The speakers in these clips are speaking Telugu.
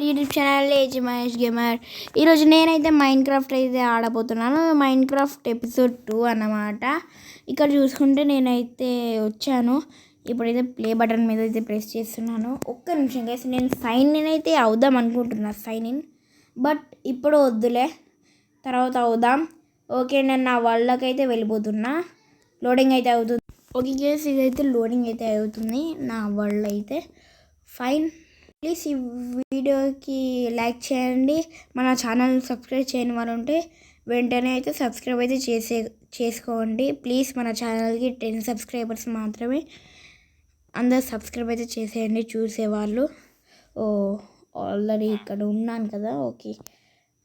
YouTube channel AG Mahesh gamer. ఈరోజు నేనైతే మైన్క్రాఫ్ట్ అయితే ఆడబోతున్నాను. మైన్క్రాఫ్ట్ ఎపిసోడ్ 2 అన్నమాట. ఇక్కడ చూసుకుంటే నేనైతే వచ్చాను. ఇప్పుడైతే ప్లే బటన్ మీద అయితే ప్రెస్ చేస్తున్నాను. ఒక్క నిమిషం గైస్, నేను సైన్ ఇన్ అయితే అవుదాం అనుకుంటున్నా. సైన్ ఇన్ బట్ ఇప్పుడు వద్దులే, తర్వాత అవుదాం. ఓకే, నేను నా వాళ్ళకైతే వెళ్ళిపోతున్నా. లోడింగ్ అయితే అవుతుంది. ఓకే గైస్, ఇదైతే లోడింగ్ అయితే అవుతుంది నా వరల్డ్ అయితే. ఫైన్, ప్లీజ్ ఈ వీడియోకి లైక్ చేయండి. మన ఛానల్ సబ్స్క్రైబ్ చేయని వాళ్ళు ఉంటే వెంటనే అయితే సబ్స్క్రైబ్ అయితే చేసుకోండి ప్లీజ్. మన ఛానల్కి 10 సబ్స్క్రైబర్స్ మాత్రమే. అందరు సబ్స్క్రైబ్ అయితే చేసేయండి చూసేవాళ్ళు. ఆల్రెడీ ఇక్కడ ఉన్నాను కదా. ఓకే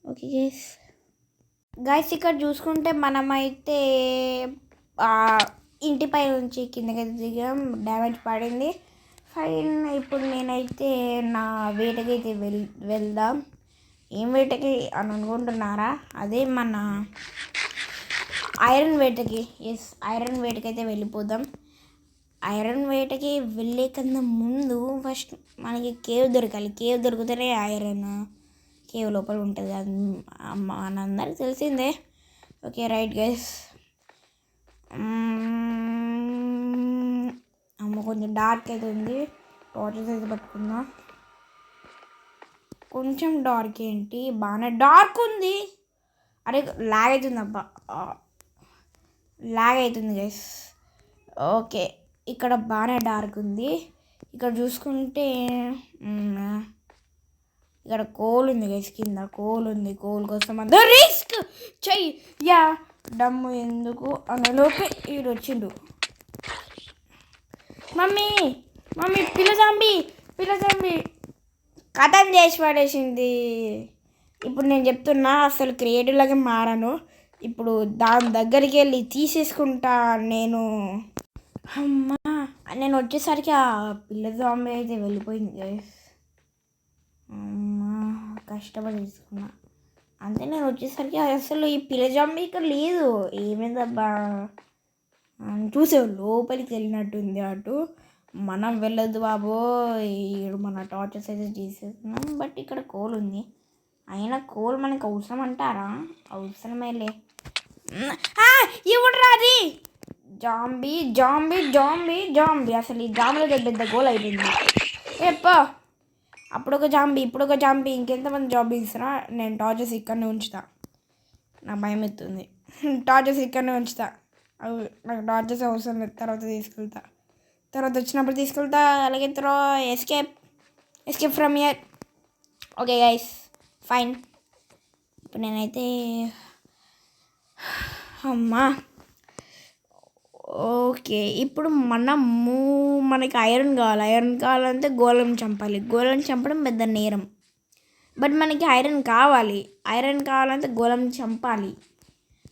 ఓకే గైస్ ఇక్కడ చూసుకుంటే మనమైతే ఇంటిపై నుంచి కిందకైతే దిగాం. డ్యామేజ్ పడింది. ఫైన్, ఇప్పుడు నేనైతే నా వేటకైతే వెళ్దాం. ఏం వేటకి అని అనుకుంటున్నారా? అదే మన ఐరన్ వేటకి. ఐరన్ వేటకి అయితే వెళ్ళిపోదాం. ఐరన్ వేటకి వెళ్ళే కన్నా ముందు ఫస్ట్ మనకి కేవ్ దొరకాలి. కేవ్ దొరికితేనే ఐరన్ కేవ్ లోపల ఉంటుంది. అది మనందరికి తెలిసిందే. Okay right guys. కొంచెం డార్క్ అయితే ఉంది. టార్చెస్ అయితే పట్టుకున్నా. కొంచెం డార్క్ ఏంటి, బాగానే డార్క్ ఉంది. అరే లాగ్ అవుతుంది అబ్బా, లాగ్ అవుతుంది గైస్. ఓకే, ఇక్కడ బాగానే డార్క్ ఉంది. ఇక్కడ చూసుకుంటే ఇక్కడ కోల్ ఉంది గైస్. కింద కోల్ ఉంది. కోల్ కోసం అంత రిస్క్ చెయ్యా డమ్ము ఎందుకు అనేలోపే వీడు వచ్చిండు. మమ్మీ మమ్మీ పిల్ల జాంబీ కథం చేసి పడేసింది. ఇప్పుడు నేను చెప్తున్నా, అసలు క్రియేటివ్లాగా మారాను. ఇప్పుడు దాని దగ్గరికి వెళ్ళి తీసేసుకుంటా నేను. అమ్మా, నేను వచ్చేసరికి ఆ పిల్ల జాంబీ అయితే వెళ్ళిపోయింది గైస్. అమ్మా, కష్టపడి తీసుకున్నా. అంతే, నేను వచ్చేసరికి అసలు ఈ పిల్ల జాంబీ ఇక్కడ లేదు. ఏమైందబ్బా, చూసే లోపలికి వెళ్ళినట్టుంది. అటు మనం వెళ్ళొద్దు బాబో. మన టార్చర్స్ అయితే చేసేస్తున్నాం. బట్ ఇక్కడ కోల్ ఉంది. అయినా కోల్ మనకి అవసరం అంటారా? అవసరమేలే. ఇవ్వడు రాది. జాంబీ జాంబీ జాంబీ జాంబీ అసలు ఈ జాంబీలో పెద్ద గోల్ అయిపోయింది. ఎప్పో అప్పుడొక జాంబీ ఇప్పుడొక జాంబీ, ఇంకెంతమంది జాంబీ ఇస్తారా? నేను టార్చర్స్ ఇక్కడనే ఉంచుతా. నా భయం ఎత్తుంది. టార్చర్స్ ఇక్కడనే ఉంచుతా. నాకు టార్చర్స్ అవసరం లేదు. తర్వాత తీసుకెళ్తా. తర్వాత వచ్చినప్పుడు తీసుకెళ్తా. అలాగే escape from here. Okay guys, fine. ఇప్పుడు నేనైతే అమ్మా ఓకే, ఇప్పుడు మనకి ఐరన్ కావాలి. ఐరన్ కావాలంటే గోళం చంపాలి. గోళం చంపడం పెద్ద నేరం. బట్ మనకి ఐరన్ కావాలి. ఐరన్ కావాలంటే గోళం చంపాలి.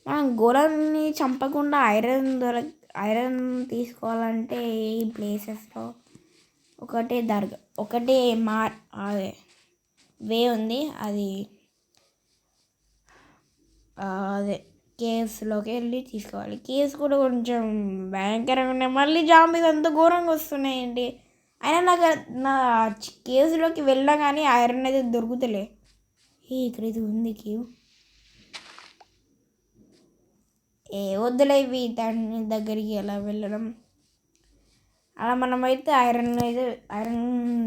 మనం గోళాన్ని చంపకుండా ఐరన్ తీసుకోవాలంటే ఈ ప్లేసెస్లో ఒకటే అదే వే ఉంది. అదే కేవ్స్లోకి వెళ్ళి తీసుకోవాలి. కేవ్స్ కూడా కొంచెం భయంకరంగా ఉన్నాయి. మళ్ళీ జాంబీస్ అంత ఘోరంగా వస్తున్నాయండి. అయినా నా కేవ్స్లోకి వెళ్ళా కానీ ఐరన్ అయితే దొరుకుతలే. ఇక్కడ ఇది ఉంది కేవ్. వద్దులే ఇవి దాని దగ్గరికి ఎలా వెళ్ళడం. అలా మనమైతే ఐరన్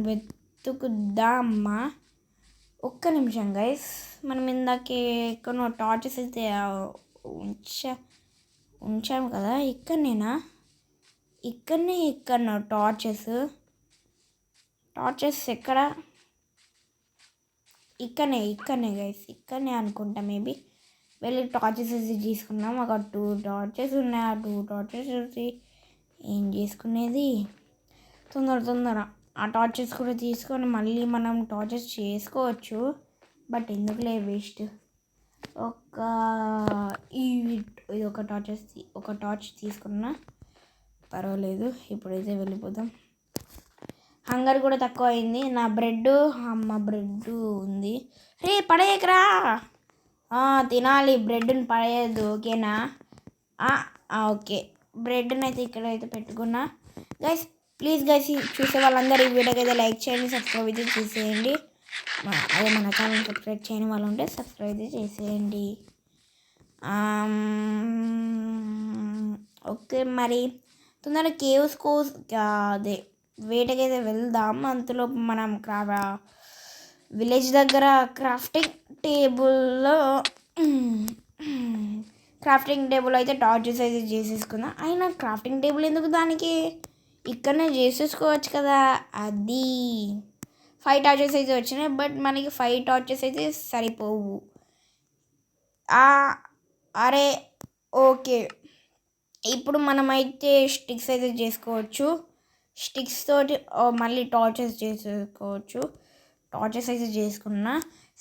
వెతుకుదామా. ఒక్క నిమిషం గైస్, మనం ఇందాకే ఎక్కడో టార్చెస్ అయితే ఉంచాము కదా. ఇక్కడనేనా? ఇక్కడనో టార్చెస్ ఎక్కడ? ఇక్కడనే గైస్, ఇక్కడనే అనుకుంటా. మేబీ వెళ్ళి టార్చెస్ తీసుకున్నాం. ఒక 2 టార్చెస్ ఉన్నాయి. ఆ 2 టార్చెస్ చూసి ఏం చేసుకునేది. తొందర ఆ టార్చెస్ కూడా తీసుకొని మళ్ళీ మనం టార్చెస్ చేసుకోవచ్చు. బట్ ఎందుకులే వేస్ట్. ఇది ఒక టార్చ్ తీసుకున్నా, పర్వాలేదు. ఇప్పుడైతే వెళ్ళిపోదాం. హంగర్ కూడా తక్కువ అయింది. నా బ్రెడ్ ఉంది. రే పడేయకరా. తినాలి, బ్రెడ్ని పడేయద్దు. ఓకేనా? ఓకే, బ్రెడ్ని అయితే ఇక్కడైతే పెట్టుకున్నా. గైస్ ప్లీజ్ గైస్, చూసే వాళ్ళందరూ ఈ వీడియోకి అయితే లైక్ చేయండి, సబ్స్క్రైబ్ అయితే చేసేయండి. అదే మన ఛానల్ సబ్స్క్రైబ్ చేయని వాళ్ళు ఉంటే సబ్స్క్రైబ్ చేసేయండి. ఓకే, మరి తొందరగా కేవ్స్ అదే వేటకైతే వెళ్దాం. అంతలో మనం విలేజ్ దగ్గర క్రాఫ్టింగ్ టేబుల్ అయితే టార్చెస్ అయితే చేసేసుకుందాం. అయినా క్రాఫ్టింగ్ టేబుల్ ఎందుకు దానికి, ఇక్కడనే చేసేసుకోవచ్చు కదా. అది 5 టార్చెస్ అయితే వచ్చినాయి, బట్ మనకి 5 టార్చెస్ అయితే సరిపోవు. అరే ఓకే, ఇప్పుడు మనమైతే స్టిక్స్ అయితే చేసుకోవచ్చు. స్టిక్స్ తోటి మళ్ళీ టార్చెస్ చేసుకోవచ్చు. టార్చెస్ అయితే చేసుకున్నా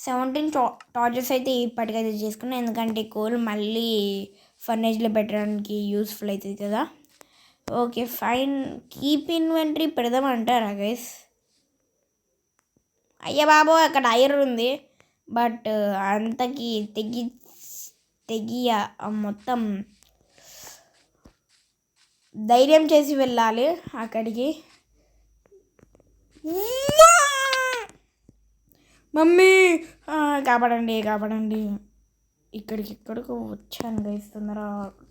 17 టార్చెస్ అయితే ఇప్పటికైతే చేసుకున్నా, ఎందుకంటే కోల్ మళ్ళీ ఫర్నేజ్లో పెట్టడానికి యూస్ఫుల్ అవుతుంది కదా. ఓకే ఫైన్, కీప్ ఇన్వెంటరీ పెడదామంటారా గైస్? అయ్యా బాబో, అక్కడ ఐరన్ ఉంది, బట్ అంతకి తెగి మొత్తం ధైర్యం చేసి వెళ్ళాలి అక్కడికి. మమ్మీ కాపాడండి. ఇక్కడికి వచ్చాను గైస్, తొందర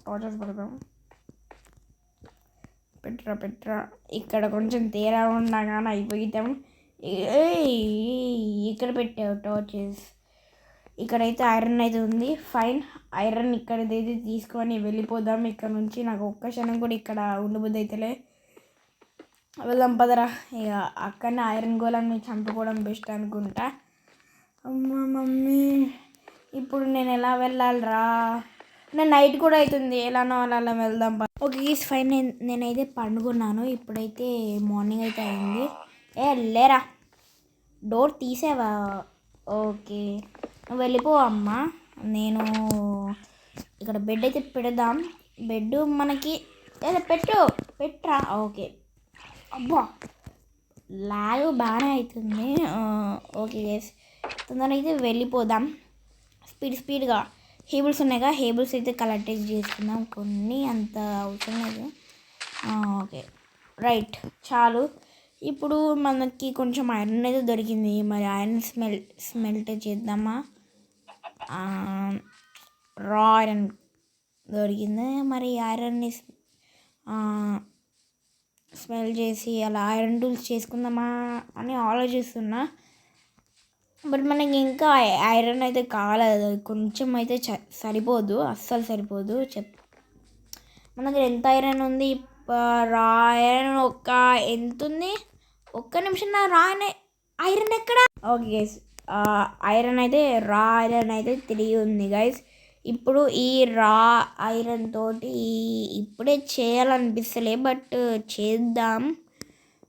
టార్చర్స్ పడదాం. పెట్రా ఇక్కడ కొంచెం తేడా ఉన్నా కానీ అయిపోతాం. ఇక్కడ పెట్టావు టార్చెస్. ఇక్కడైతే ఐరన్ అయితే ఉంది. ఫైన్, ఐరన్ ఇక్కడైతే తీసుకొని వెళ్ళిపోదాం ఇక్కడ నుంచి. నాకు ఒక్క క్షణం కూడా ఇక్కడ ఉండబుద్ధి అయితేలే. వెళ్దాం పదరా. ఇక అక్కడనే ఐరన్ గోళాన్ని చంపుకోవడం బెస్ట్ అనుకుంటా. అమ్మ మమ్మీ, ఇప్పుడు నేను ఎలా వెళ్ళాలిరా? నేను నైట్ కూడా అవుతుంది, ఎలానో అలా వెళ్దాం. ఓకే ఫైన్, నేనైతే పండుకున్నాను. ఇప్పుడైతే మార్నింగ్ అయితే అయింది. లేరా, డోర్ తీసావా? ఓకే, నువ్వు వెళ్ళిపో అమ్మా. నేను ఇక్కడ బెడ్ అయితే పెడదాం. బెడ్ మనకి పెట్రా. ఓకే, అబ్బా లాగ్ బాగానే అవుతుంది. ఓకే గైస్, తొందరగా అయితే వెళ్ళిపోదాం. స్పీడ్గా హేబుల్స్ ఉన్నాయి కదా, హేబుల్స్ అయితే కలెక్ట్ చేసుకుందాం. కొన్ని అంత అవసరం లేదు. ఓకే రైట్, చాలు. ఇప్పుడు మనకి కొంచెం ఐరన్ అయితే దొరికింది. మరి ఐరన్ స్మెల్ట్ చేద్దామా? రా ఐరన్ దొరికింది. మరి ఐరన్ని స్మెల్ చేసి అలా ఐరన్ టూల్స్ చేసుకుందామా అని ఆలోచిస్తున్నా. బట్ మనకి ఇంకా ఐరన్ అయితే కావాలి, కొంచెం అయితే సరిపోదు, అస్సలు సరిపోదు. మన దగ్గర ఎంత ఐరన్ ఉంది? రా ఐరన్ ఎంత ఉంది? ఒక్క నిమిషం, నా ఐరన్ ఎక్కడ? ఓకే గైస్, ఐరన్ అయితే రా ఐరన్ అయితే 3 ఉంది గైస్. ఇప్పుడు ఈ రా ఐరన్ తోటి ఇప్పుడే చేయాలనిపిస్తలే, బట్ చేద్దాం.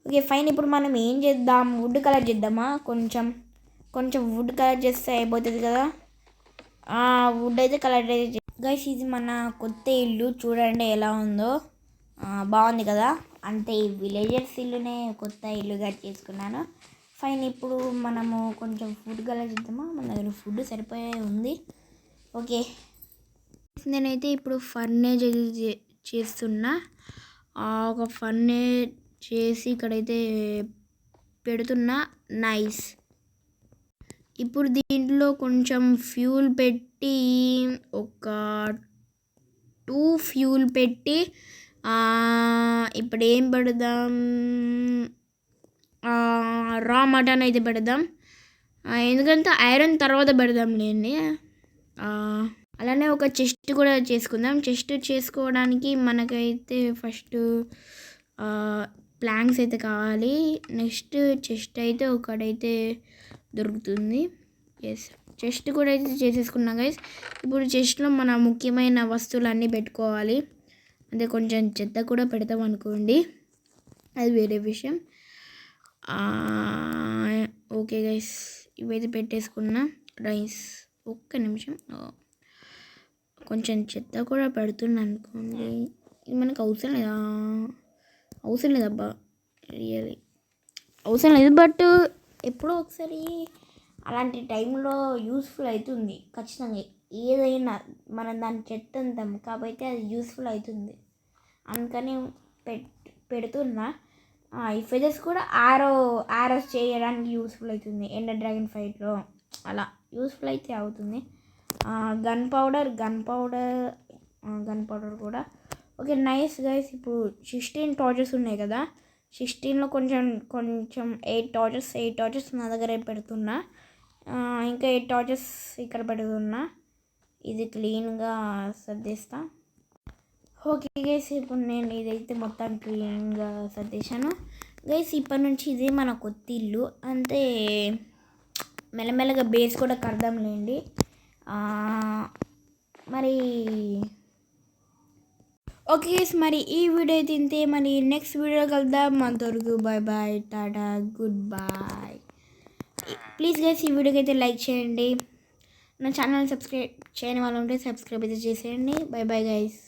ఓకే ఫైన్, ఇప్పుడు మనం ఏం చేద్దాం? వుడ్ కలర్ చేద్దామా? కొంచెం వుడ్ కలర్ చేస్తే అయిపోతుంది కదా. వుడ్ అయితే కలర్ అయితే గైస్, ఇది మన కొత్త ఇల్లు చూడండి ఎలా ఉందో. బాగుంది కదా. అంటే ఈ విలేజర్స్ ఇల్లునే కొత్త ఇల్లుగా చేసుకున్నాను. ఫైన్, ఇప్పుడు మనము కొంచెం ఫుడ్ కలర్ చేద్దామా? మన దగ్గర ఫుడ్ సరిపోయే ఉంది. ఓకే, నేనైతే ఇప్పుడు ఫర్నేజ్ చేస్తున్నా. ఒక ఫర్నేజ్ చేసి ఇక్కడైతే పెడుతున్నా. నైస్. ఇప్పుడు దీంట్లో కొంచెం ఫ్యూల్ పెట్టి, ఒక 2 ఫ్యూల్ పెట్టి, ఇప్పుడు ఏం పెడదాం? రా మటన్ అయితే పెడదాం, ఎందుకంటే ఐరన్ తర్వాత పెడదాంలేండి. అలానే ఒక చెస్ట్ కూడా చేసుకుందాం. చెస్ట్ చేసుకోవడానికి మనకైతే ఫస్ట్ ప్లాంక్స్ అయితే కావాలి. నెక్స్ట్ చెస్ట్ అయితే ఒకడైతే దొరుకుతుంది. ఎస్, చెస్ట్ కూడా అయితే చేసేసుకున్నాం గైస్. ఇప్పుడు చెస్ట్లో మన ముఖ్యమైన వస్తువులన్నీ పెట్టుకోవాలి. అంటే కొంచెం చెత్త కూడా పెడతాం అనుకోండి, అది వేరే విషయం. ఓకే గైస్, ఇవైతే పెట్టేసుకున్నా. రైస్, ఒక్క నిమిషం, కొంచెం చెత్త కూడా పెడుతున్నా అనుకోండి. ఇది మనకు అవసరం లేదబ్బా, రియలీ అవసరం లేదు, బట్ ఎప్పుడో ఒకసారి అలాంటి టైంలో యూస్ఫుల్ అవుతుంది ఖచ్చితంగా. ఏదైనా మనం దాన్ని చెత్త అంటాం కాబట్టి అది యూస్ఫుల్ అవుతుంది, అందుకని పెడుతున్నా. ఈ ఫెదర్స్ కూడా ఆరోస్ చేయడానికి యూస్ఫుల్ అవుతుంది ఎండర్ డ్రాగన్ ఫైట్లో, అలా యూస్ఫుల్ అయితే అవుతుంది. గన్ పౌడర్ కూడా ఓకే. Nice guys. ఇప్పుడు 16 టార్చెస్ ఉన్నాయి కదా, 16లో కొంచెం 8 టార్చెస్ నా దగ్గర పెడుతున్నా, ఇంకా 8 టార్చెస్ ఇక్కడ పెడుతున్నా. ఇది క్లీన్గా సర్దేస్తా. ఓకే గైస్, ఇప్పుడు నేను ఇదైతే మొత్తం క్లీన్గా సర్దేశాను గైస్. ఇప్పటి నుంచి ఇదే మన కొత్త ఇల్లు, అంతే మెల్లమెల్లగా బేస్ కూడా కడదాంలేండి. మరి ఓకే గైస్, మరి ఈ వీడియో అయితే ఇంతే. మరి నెక్స్ట్ వీడియో కలుద్దాం. అంతవరకు bye bye, tata, goodbye. Please guys ఈ వీడియోకి అయితే లైక్ చేయండి, నా ఛానల్ సబ్స్క్రైబ్ చేయని వాళ్ళు ఉంటే సబ్స్క్రైబ్ అయితే చేసేయండి. Bye bye guys.